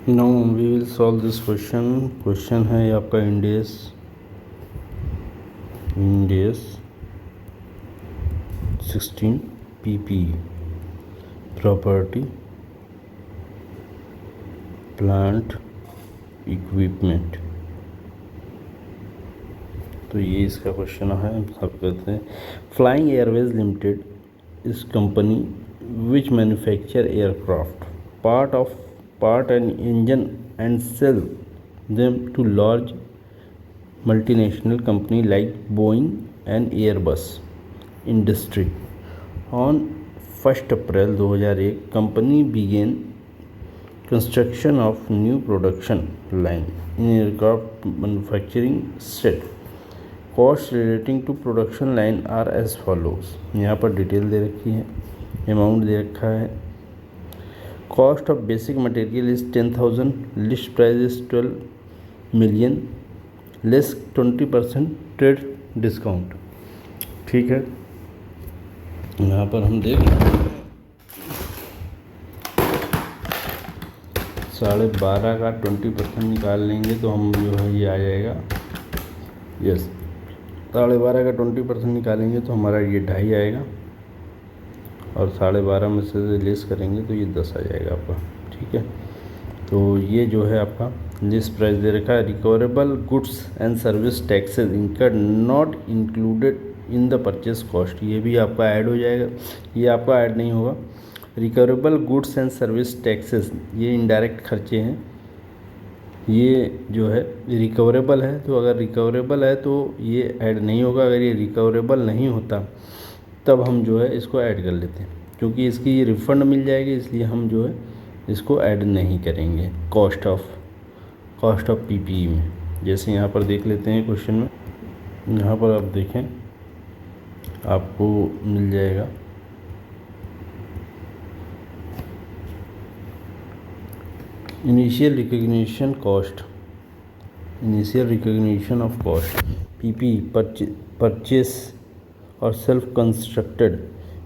Now we will solve this question है आपका Ind AS 16 PP property plant equipment. तो ये इसका क्वेश्चन है। सब कहते हैं flying airways limited is company which manufacture aircraft part and engine and sell them to large multinational company like Boeing and Airbus industry. On 1st April 2001, company began construction of new production line in aircraft manufacturing set. Costs relating to production line are as follows. यहाँ पर detail दे रखी है, amount दे रखा है। Cost of basic material is 10,000, list price is 12 million, less 20% trade discount। ठीक है, यहाँ पर हम देख 12.5 का 20% निकाल लेंगे तो हम जो है ये आ जाएगा। यस, 12.5 का 20% निकालेंगे तो हमारा ये 2.5 आएगा और 12.5 में से लेस करेंगे तो ये 10 आ जाएगा आपका। ठीक है, तो ये जो है आपका लिस्ट प्राइस दे रखा है। Recoverable goods and service taxes incurred not included in the purchase cost, ये भी आपका ऐड हो जाएगा, ये आपका ऐड नहीं होगा। Recoverable goods and service taxes ये इनडायरेक्ट खर्चे हैं, ये जो है रिकवरेबल है, तो अगर रिकवरेबल है तो ये ऐड नहीं होगा। अगर ये रिकवरेबल नहीं होता तब हम जो है इसको ऐड कर लेते हैं, क्योंकि इसकी ये रिफ़ंड मिल जाएगी, इसलिए हम जो है इसको ऐड नहीं करेंगे कॉस्ट ऑफ पीपीई में। जैसे यहाँ पर देख लेते हैं क्वेश्चन में, यहाँ पर आप देखें आपको मिल जाएगा initial recognition of cost PP purchase or self-constructed.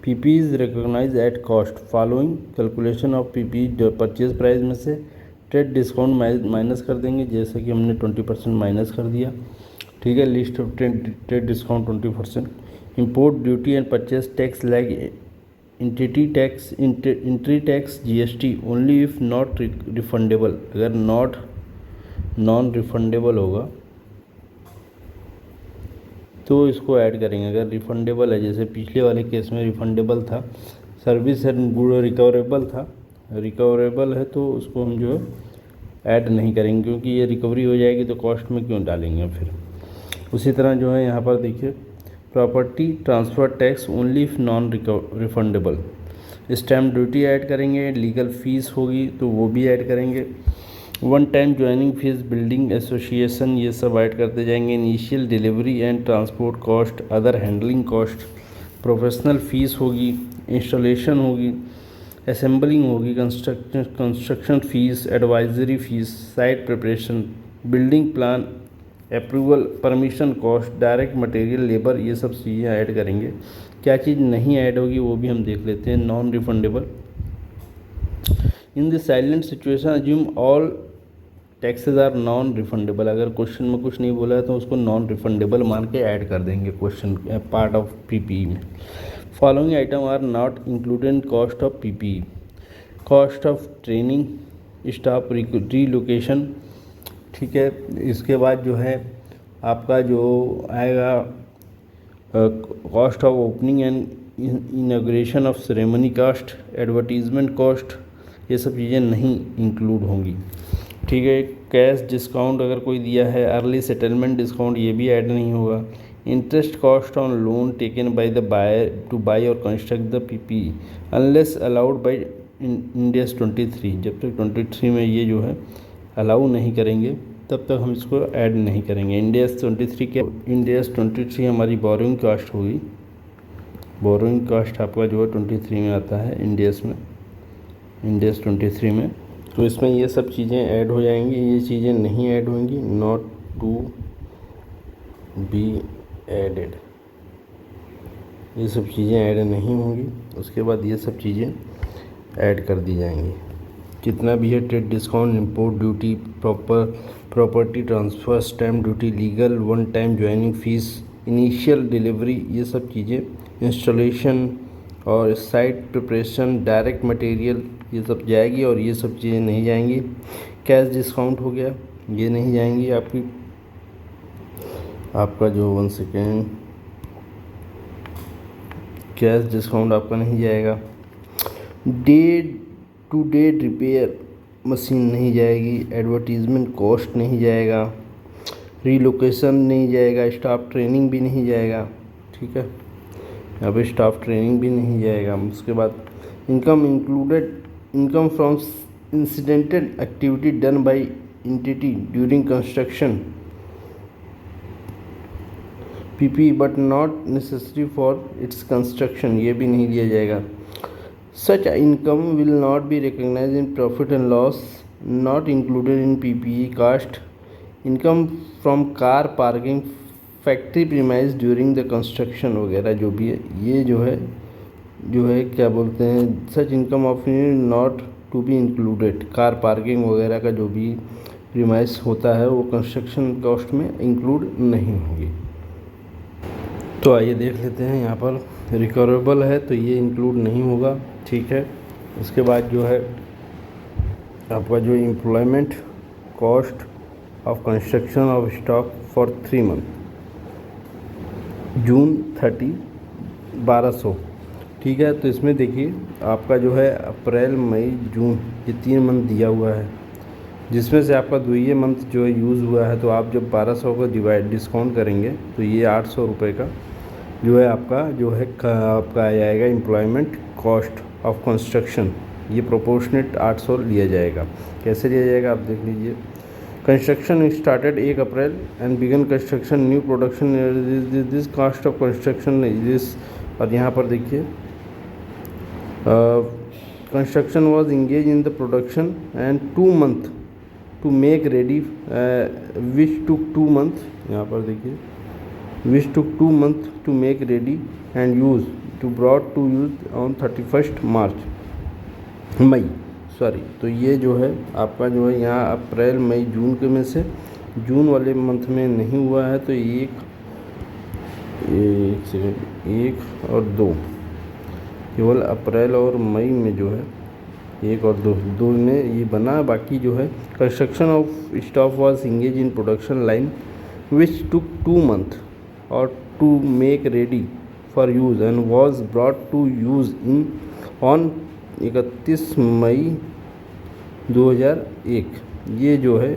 PP is recognized at cost following calculation of PP purchase price में से ट्रेड डिस्काउंट माइनस कर देंगे, जैसे कि हमने 20% माइनस कर दिया। ठीक है, list of trade discount 20%। Import duty and purchase tax like entry tax GST only if not refundable, अगर नॉन रिफंडेबल होगा तो इसको ऐड करेंगे। अगर रिफंडेबल है, जैसे पिछले वाले केस में रिफंडेबल था, सर्विस एंड गुड रिकवरेबल है तो उसको हम जो है ऐड नहीं करेंगे, क्योंकि ये रिकवरी हो जाएगी तो कॉस्ट में क्यों डालेंगे फिर। उसी तरह जो है यहाँ पर देखिए property transfer tax only if non refundable, stamp duty add करेंगे, लीगल फीस होगी तो वो भी ऐड करेंगे, one time joining fees, building association, ये सब ऐड करते जाएंगे। Initial delivery and transport cost, other handling cost, professional fees होगी, इंस्टॉलेशन होगी, असेंबलिंग होगी, construction fees, advisory fees, site preparation, building plan approval, permission cost, direct material, labour, ये सब चीज़ें ऐड करेंगे। क्या चीज़ नहीं ऐड होगी वो भी हम देख लेते हैं। Non refundable, in the silent situation assume all taxes are non refundable, अगर क्वेश्चन में कुछ नहीं बोला है तो उसको नॉन रिफंडेबल मान के ऐड कर देंगे क्वेश्चन पार्ट ऑफ पीपीई में। Following item are not included in cost of PPE, cost of training staff relocation. ठीक है, इसके बाद जो है आपका जो आएगा cost of opening and inauguration of ceremony cost, advertisement cost, ये सब चीज़ें नहीं इंक्लूड होंगी। ठीक है, कैश डिस्काउंट अगर कोई दिया है, अर्ली सेटलमेंट डिस्काउंट ये भी ऐड नहीं होगा। Interest cost on loan taken by the buyer to buy और construct the PPE unless allowed by Ind AS 23, जब तक 23 में ये जो है अलाउ नहीं करेंगे तब तक हम इसको ऐड नहीं करेंगे। इंडेस 23 हमारी बोरोइंग कास्ट होगी, बोरोइंग कास्ट आपका जो है 23 में आता है इंडेस 23 में, तो इसमें ये सब चीज़ें ऐड हो जाएंगी, ये चीज़ें नहीं ऐड होंगी, नॉट टू बी एडेड, ये सब चीज़ें ऐड नहीं होंगी। उसके बाद ये सब चीज़ें ऐड कर दी जाएंगी। जितना भी है trade discount, import duty, property transfer, stamp duty, legal, one time joining fees, initial delivery, ये सब चीज़ें, इंस्टॉलेशन और साइट प्रिपरेशन, डायरेक्ट मटेरियल, ये सब जाएगी और ये सब चीज़ें नहीं जाएंगी। कैश डिस्काउंट हो गया, ये नहीं जाएंगी आपका जो 1 सेकेंड, कैश डिस्काउंट आपका नहीं जाएगा। Day to day repair machine नहीं जाएगी, एडवर्टीज़मेंट कॉस्ट नहीं जाएगा, रीलोकेशन नहीं जाएगा, स्टाफ ट्रेनिंग भी नहीं जाएगा। ठीक है, यहाँ पे स्टाफ ट्रेनिंग भी नहीं जाएगा। उसके बाद income included, income from incidental activity done by entity during construction, PP but not necessary for its construction, ये भी नहीं लिया जाएगा। Such income will not be recognized in profit and loss, not included in PPE cost. Income from car parking, factory premise during the construction वगैरह जो भी है, ये जो है क्या बोलते हैं, such income of not to be included, car parking वगैरह का जो भी प्रीमाइस होता है वो कंस्ट्रक्शन कॉस्ट में इंक्लूड नहीं होगी। तो आइए देख लेते हैं, यहाँ पर रिकवरेबल है तो ये इंक्लूड नहीं होगा। ठीक है, उसके बाद जो है आपका जो employment cost of construction of stock for 3 month, June 30 1200। ठीक है, तो इसमें देखिए आपका जो है अप्रैल मई जून ये 3 मंथ दिया हुआ है, जिसमें से आपका 2 मंथ जो है यूज़ हुआ है। तो आप जब 1200 को डिस्काउंट करेंगे तो ये 800 रुपये का जो है आपका आपका आ जाएगा एम्प्लॉयमेंट कॉस्ट ऑफ कंस्ट्रक्शन, ये प्रोपोर्शनेट 800 लिया जाएगा। कैसे लिया जाएगा आप देख लीजिए। Construction started 1 April and began construction new production, this cost of construction this, और यहाँ पर देखिए construction was engage in the production and 2 month to make ready, which took 2 month, यहाँ पर देखिए which took 2 months to make ready and use to brought to use on 31st May sorry. तो ये जो है आपका जो है यहाँ अप्रैल मई जून के में से जून वाले मंथ में नहीं हुआ है, तो एक सेकेंड 1 और 2 केवल अप्रैल और मई में जो है 1 और 2 में ये बना। बाकी जो है construction of staff was engage in production line which took 2 month or to make ready for use and was brought to use in on 31 May 2001। ये जो है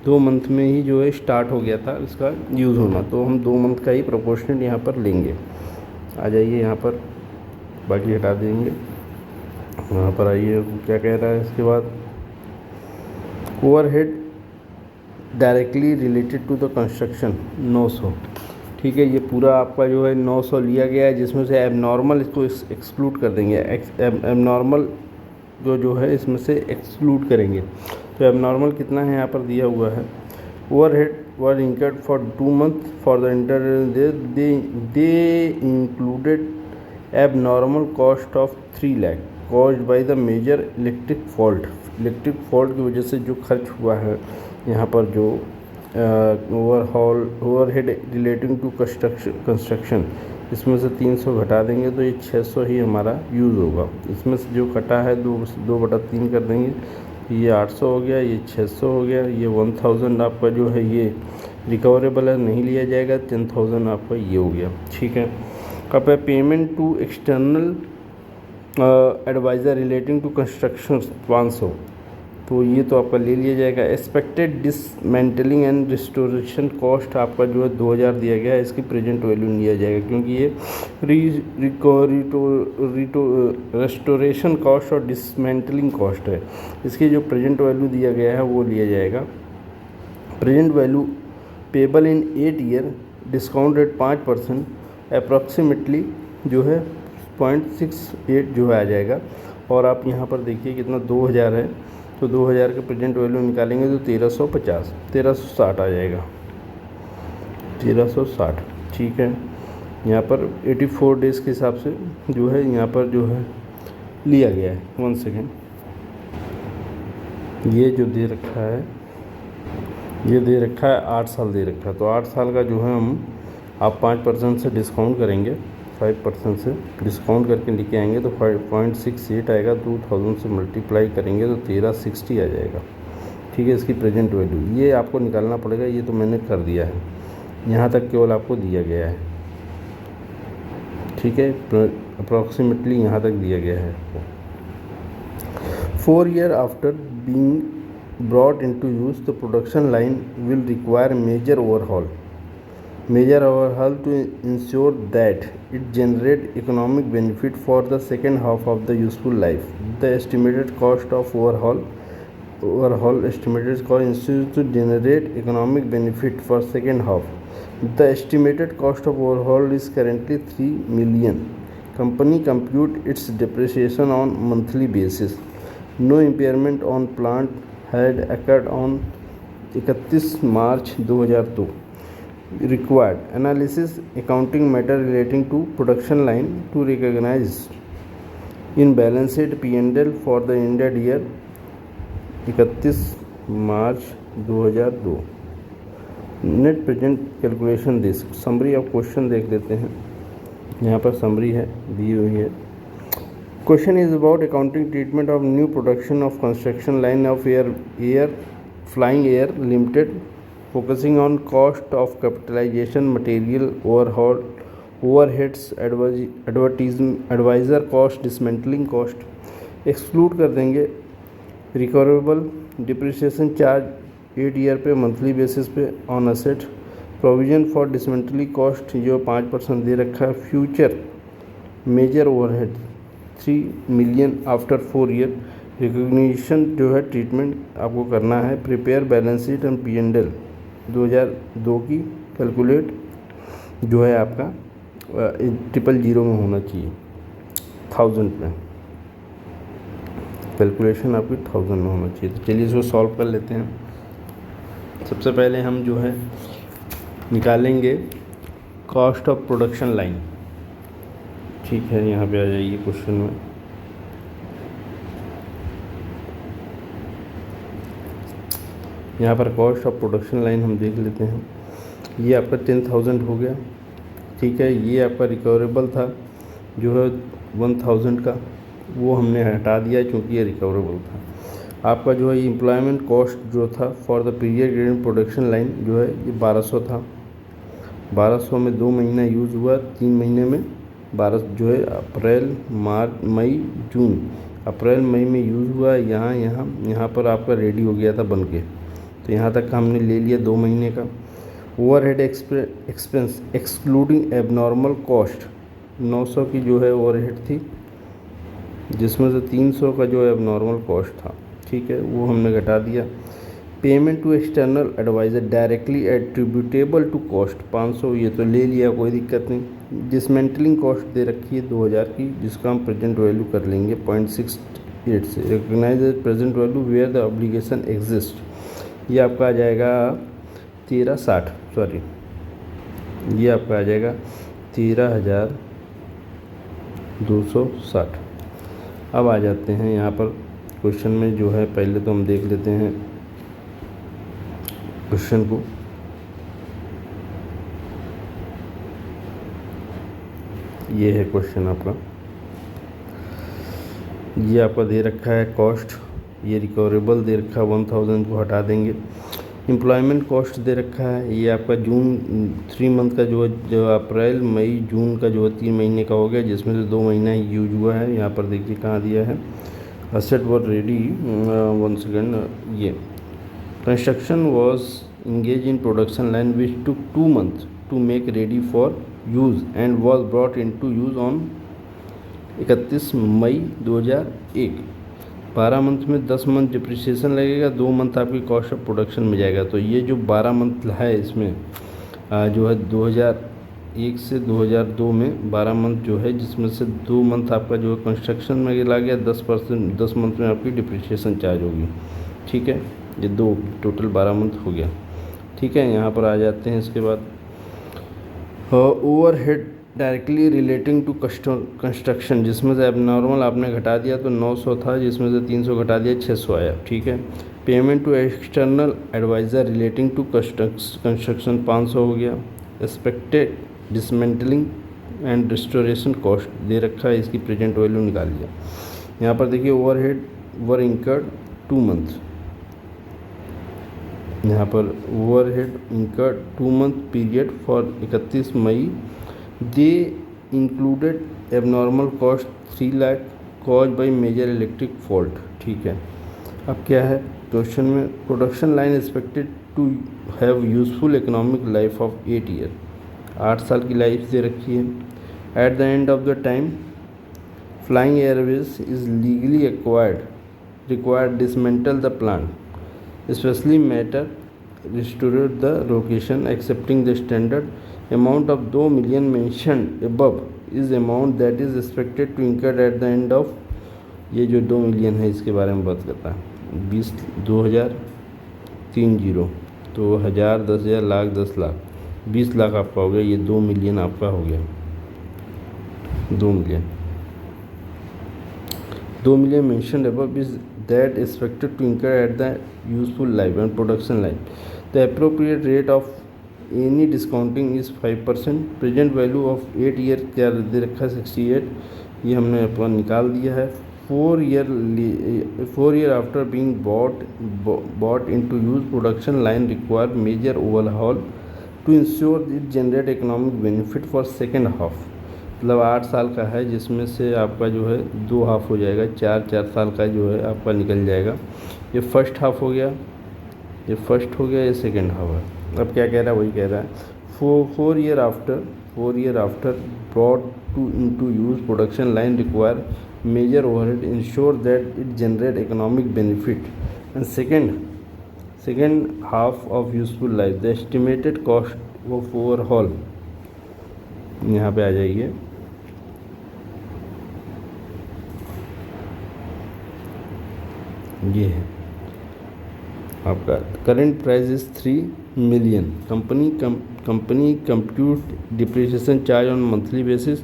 2 मंथ में ही जो है स्टार्ट हो गया था इसका यूज़ होना, तो हम 2 मंथ का ही प्रोपोर्शनल यहाँ पर लेंगे। आ जाइए यहाँ पर, बाकी हटा देंगे। यहाँ पर आइए क्या कह रहा है इसके बाद, overhead directly related to the construction 900। ठीक है, ये पूरा आपका जो है 900 लिया गया है, जिसमें से एबनॉर्मल इसको एक्सक्लूड कर देंगे। एबनॉर्मल जो है इसमें से एक्सक्लूड करेंगे। तो एबनॉर्मल कितना है यहाँ पर दिया हुआ है, overhead were incurred for 2 month for the inter they included abnormal cost of 3 lakh caused by the major electric fault की वजह से जो खर्च हुआ है यहाँ पर, जो ओवरहेड रिलेटिंग टू कंस्ट्रक्शन, इसमें से 300 घटा देंगे तो ये 600 ही हमारा यूज़ होगा। इसमें से जो कटा है 2/3 कर देंगे, ये 800 हो गया, ये 600 हो गया, ये 1000 आपका जो है ये रिकवरेबल है, नहीं लिया जाएगा। 10,000 आपका ये हो गया। ठीक है, अब है payment to external adviser relating to construction 500, तो ये तो आपका ले लिया जाएगा। Expected dismantling and restoration cost आपका जो है 2000 दिया गया है, इसकी प्रेजेंट वैल्यू लिया जाएगा, क्योंकि ये रेस्टोरेशन कॉस्ट और डिसमेंटलिंग कॉस्ट है, इसकी जो प्रेजेंट वैल्यू दिया गया है वो लिया जाएगा। Present value payable in 8 year, discount rate 5%, approximately जो है 0.68 जो है आ जाएगा। और आप यहाँ पर देखिए कितना 2000 है, तो 2000 के प्रेजेंट वैल्यू निकालेंगे तो 1360 आ जाएगा, 1360। ठीक है, यहाँ पर 84 डेज़ के हिसाब से जो है यहाँ पर जो है लिया गया है। 1 सेकेंड, ये जो दे रखा है, ये दे रखा है 8 साल दे रखा है, तो 8 साल का जो है हम आप 5% से डिस्काउंट करेंगे, 5% से डिस्काउंट करके लेके आएंगे तो 5.68 आएगा, 2000 से मल्टीप्लाई करेंगे तो 1360 आ जाएगा। ठीक है, इसकी प्रेजेंट वैल्यू ये आपको निकालना पड़ेगा, ये तो मैंने कर दिया है, यहाँ तक केवल आपको दिया गया है। ठीक है, अप्रॉक्सीमेटली यहाँ तक दिया गया है आपको। 4 years after being brought into use, the production line will require major overhaul to ensure that it generates economic benefit for the second half of the useful life. The estimated cost of overhaul estimated cost to generate economic benefit for second half. The estimated cost of overhaul is currently 3 million. Company compute its depreciation on monthly basis. No impairment on plant had occurred on 31 March 2002. Required analysis accounting matter relating to production line to recognize in balance sheet P&L for the ended year 31 March 2002. Net present calculation this summary of question देख लेते हैं। यहाँ पर summary है दी हुई है। Question is about accounting treatment of new production of construction line of flying air limited, focusing on cost of capitalization, material overheads, adviser cost, dismantling cost. Exclude कर देंगे रिकवरेबल डिप्रिसिएशन चार्ज 8 ईयर पे monthly basis पे on asset, provision for dismantling cost जो 5% दे रखा है, future major overhead 3 million after 4 year, recognition जो है ट्रीटमेंट आपको करना है, prepare balance sheet and P&L 2002 की कैलकुलेट जो है आपका 000 में होना चाहिए, 1000 में कैलकुलेशन आपकी 1000 में होना चाहिए। तो चलिए इसको सॉल्व कर लेते हैं। सबसे पहले हम जो है निकालेंगे कॉस्ट ऑफ प्रोडक्शन लाइन। ठीक है, यहाँ पे आ जाइए क्वेश्चन में। यहाँ पर कॉस्ट ऑफ प्रोडक्शन लाइन हम देख लेते हैं। ये आपका 10,000 हो गया। ठीक है, ये आपका रिकवरेबल था जो है 1000 का, वो हमने हटा दिया क्योंकि ये रिकवरेबल था। आपका जो है एम्प्लॉयमेंट कॉस्ट जो था for the period in production line जो है ये 1200 था। 1200 में 2 महीना यूज़ हुआ, 3 महीने में 12 जो है अप्रैल मई जून, अप्रैल मई में यूज़ हुआ। यहाँ पर आपका रेडी हो गया था बन के, तो यहाँ तक का हमने ले लिया 2 महीने का। Overhead expense excluding abnormal cost 900 की जो है ओवरहेड थी, जिसमें से 300 का जो है एबनॉर्मल कॉस्ट था। ठीक है, वो हमने घटा दिया। Payment to external adviser directly attributable to cost 500, ये तो ले लिया, कोई दिक्कत नहीं। डिसमेंटलिंग कॉस्ट दे रखी है 2000 की, जिसका हम प्रेजेंट वैल्यू कर लेंगे 0.68 से। Recognize as present value where the obligation exist, ये आपका आ जाएगा 1360, सॉरी ये आपका आ जाएगा 13,260। अब आ जाते हैं यहाँ पर क्वेश्चन में जो है, पहले तो हम देख लेते हैं क्वेश्चन को। ये है क्वेश्चन आपका, ये आपका दे रखा है कॉस्ट, ये रिकवरेबल दे रखा है 1000 को हटा देंगे। एम्प्लॉयमेंट कॉस्ट दे रखा है, ये आपका जून 3 मंथ का जो अप्रैल मई जून का जो है 3 महीने का हो गया, जिसमें से 2 महीना यूज हुआ है। यहाँ पर देखिए कहाँ दिया है, असेट वर रेडी, 1 सेकेंड, ये construction was engage in production line which took 2 months to make ready for use and was brought in to use on 31 May 2001। 12 month में 10 मंथ डिप्रिसिएशन लगेगा, 2 मंथ आपकी कॉस्ट ऑफ प्रोडक्शन में जाएगा। तो ये जो 12 month है इसमें जो है 2001 से 2002 में 12 मंथ जो है, जिसमें से 2 मंथ आपका जो है कंस्ट्रक्शन में ला गया, 10 मंथ में आपकी डिप्रिसिएशन चार्ज होगी। ठीक है, ये 2 टोटल 12 मंथ हो गया। ठीक है, यहाँ पर आ जाते हैं इसके बाद overhead directly relating to construction, जिसमें से एबनॉर्मल आपने घटा दिया तो 900 था, जिसमें से 300 घटा दिया 600 आया, ठीक है। Payment to external adviser relating to construction 500 हो गया। Expected dismantling and restoration cost दे रखा है, इसकी प्रेजेंट वैल्यू निकाल लिया। यहाँ पर देखिए ओवरहेड वर इंकर्ड 2 मंथ, यहाँ पर overhead incurred 2 month period for 31 May, they included abnormal cost 3 lakh caused by major electric fault, ठीक है। अब क्या है क्वेश्चन में, production line expected to have useful economic life of 8 year, 8 साल की लाइफ दे रखी है। At the end of the time Flying Airways is legally required dismantle the plant, especially matter restored the location accepting the standard amount of 2 million mentioned above is amount that is expected to incur at the end of, ये जो 2 million है इसके बारे में बात करता है, 20,30 तो 1000, 10,000, लाख, 10 लाख, 20 लाख आपका हो गया, ये 2 मिलियन आपका हो गया, 2 million mentioned above is that expected to incur at the useful life and production line. The appropriate rate of any discounting is 5%. Present value of 8 year क्या दे रखा है 68, ये हमने अपन निकाल दिया है। 4 year after being bought into use, production line require major overhaul to ensure it generate economic benefit for second half। मतलब 8 साल का है, जिसमें से आपका जो है 2 हाफ हो जाएगा, 4 साल का जो है आपका निकल जाएगा। ये फर्स्ट हाफ हो गया, ये फर्स्ट हो गया, ये सेकंड हाफ है। अब क्या कह रहा है, वही कह रहा है 4 year after brought to into use, production line require major overhead ensure that it generate economic benefit and second half of useful life, the estimated cost of overhaul यहाँ पे आ जाइए, ये है आपका current price is 3 million. Company compute depreciation charge on monthly basis,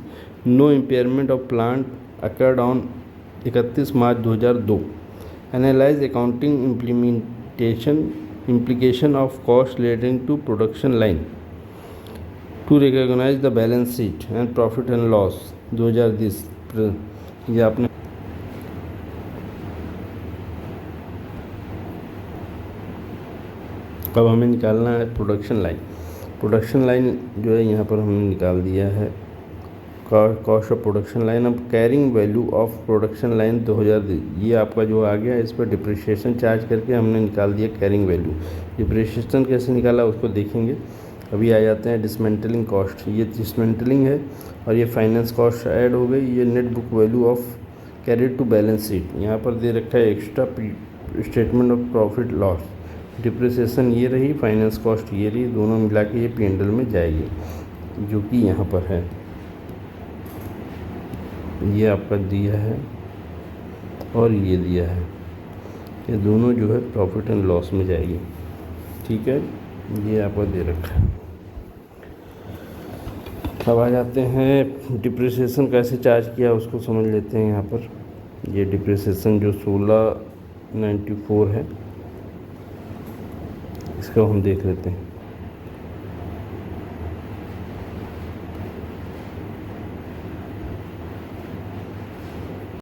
no impairment of plant accrued on 31 March 2002। Analyse accounting implication of cost relating to production line to recognise the balance sheet and profit and loss 2010। ये आपने अब हमें निकालना है production line जो है यहाँ पर हमने निकाल दिया है कॉस्ट ऑफ प्रोडक्शन लाइन। अब carrying value of production line 2000 ये आपका जो आ गया, इस पर डिप्रिसिएशन चार्ज करके हमने निकाल दिया कैरिंग वैल्यू। डिप्रिसिएशन कैसे निकाला उसको देखेंगे। अभी आ जाते हैं डिसमेंटलिंग कॉस्ट, ये डिसमेंटलिंग है और ये फाइनेंस कॉस्ट ऐड हो गई। ये net book value of carried to balance sheet, यहाँ पर दे रखा है extra statement of profit loss. Depreciation ये रही, फाइनेंस कॉस्ट ये रही, दोनों मिला के ये P&L में जाएगी, जो कि यहाँ पर है, ये आपका दिया है और ये दिया है, ये दोनों जो है प्रॉफिट एंड लॉस में जाएगी, ठीक है। ये आपको दे रखा है। अब आ जाते हैं डिप्रिसिएशन कैसे चार्ज किया उसको समझ लेते हैं। यहाँ पर ये डिप्रिसिएशन जो 1694 है, इसको हम देख लेते हैं।